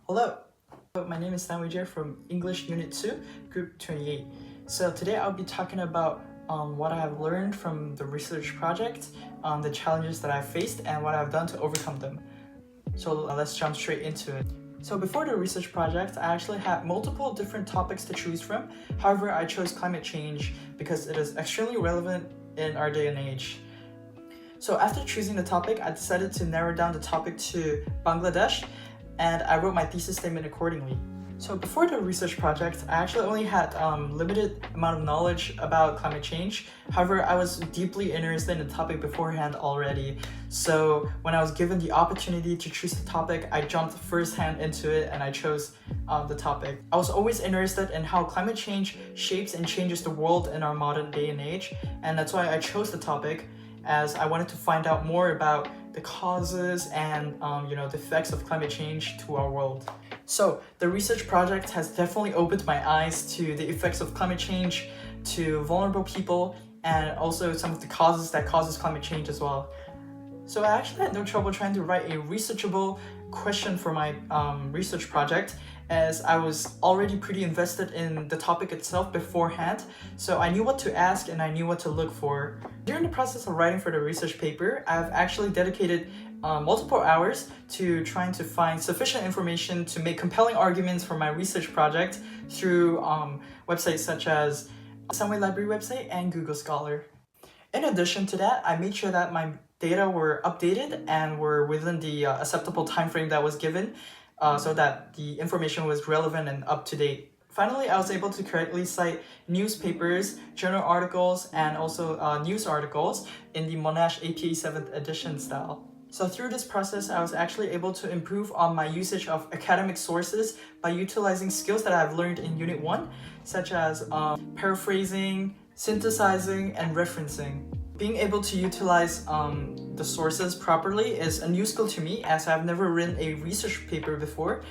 Hello, my name is Stanway from English Unit 2, Group 28. So today I'll be talking about what I have learned from the research project, the challenges that I've faced, and what I've done to overcome them. So let's jump straight into it. So before the research project, I actually had multiple different topics to choose from. However, I chose climate change because it is extremely relevant in our day and age. So after choosing the topic, I decided to narrow down the topic to Bangladesh, and I wrote my thesis statement accordingly. So before the research project, I actually only had limited amount of knowledge about climate change. However, I was deeply interested in the topic beforehand already. So when I was given the opportunity to choose the topic, I jumped firsthand into it and I chose the topic. I was always interested in how climate change shapes and changes the world in our modern day and age, and that's why I chose the topic, as I wanted to find out more about the causes and the effects of climate change to our world. So the research project has definitely opened my eyes to the effects of climate change, to vulnerable people, and also some of the causes that causes climate change as well. So I actually had no trouble trying to write a researchable question for my research project, as I was already pretty invested in the topic itself beforehand, so I knew what to ask and I knew what to look for. During the process of writing for the research paper, I've actually dedicated multiple hours to trying to find sufficient information to make compelling arguments for my research project through websites such as the Sunway Library website and Google Scholar. In addition to that, I made sure that my data were updated and were within the acceptable time frame that was given, so that the information was relevant and up to date. Finally, I was able to correctly cite newspapers, journal articles, and also news articles in the Monash APA 7th edition style. So through this process, I was actually able to improve on my usage of academic sources by utilizing skills that I've learned in Unit 1, such as paraphrasing, synthesizing, and referencing. Being able to utilize the sources properly is a new skill to me, as I've never written a research paper before.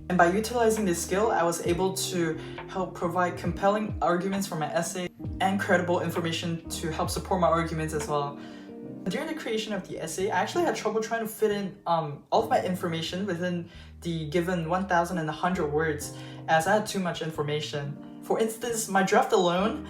And by utilizing this skill, I was able to help provide compelling arguments for my essay and credible information to help support my arguments as well. During the creation of the essay, I actually had trouble trying to fit in all of my information within the given 1,100 words, as I had too much information. For instance, my draft alone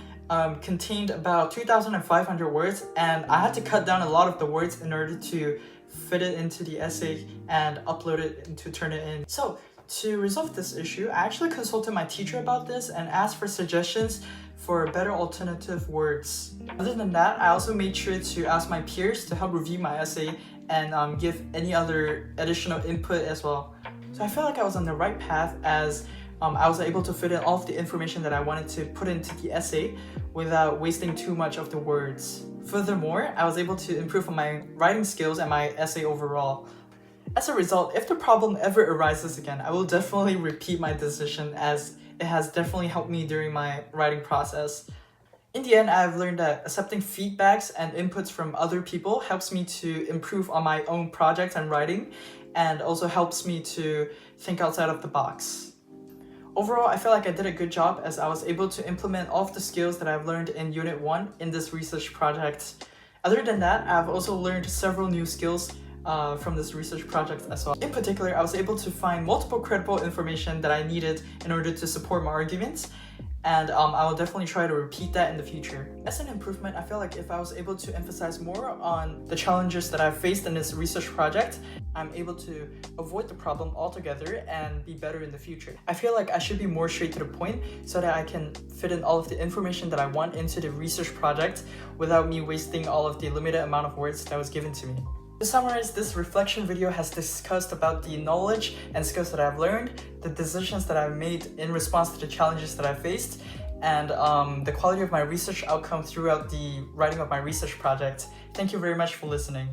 contained about 2,500 words, and I had to cut down a lot of the words in order to fit it into the essay and upload it and to turn it in. So to resolve this issue, I actually consulted my teacher about this and asked for suggestions for better alternative words. Other than that, I also made sure to ask my peers to help review my essay and give any other additional input as well. So I feel like I was on the right path, as I was able to fit in all of the information that I wanted to put into the essay without wasting too much of the words. Furthermore, I was able to improve on my writing skills and my essay overall. As a result, if the problem ever arises again, I will definitely repeat my decision, as it has definitely helped me during my writing process. In the end, I've learned that accepting feedbacks and inputs from other people helps me to improve on my own projects and writing, and also helps me to think outside of the box. Overall, I feel like I did a good job, as I was able to implement all of the skills that I've learned in Unit 1 in this research project. Other than that, I've also learned several new skills from this research project as well. In particular, I was able to find multiple credible information that I needed in order to support my arguments, and I will definitely try to repeat that in the future. As an improvement, I feel like if I was able to emphasize more on the challenges that I've faced in this research project, I'm able to avoid the problem altogether and be better in the future. I feel like I should be more straight to the point so that I can fit in all of the information that I want into the research project without me wasting all of the limited amount of words that was given to me. To summarize, this reflection video has discussed about the knowledge and skills that I've learned, the decisions that I've made in response to the challenges that I faced, and the quality of my research outcome throughout the writing of my research project. Thank you very much for listening.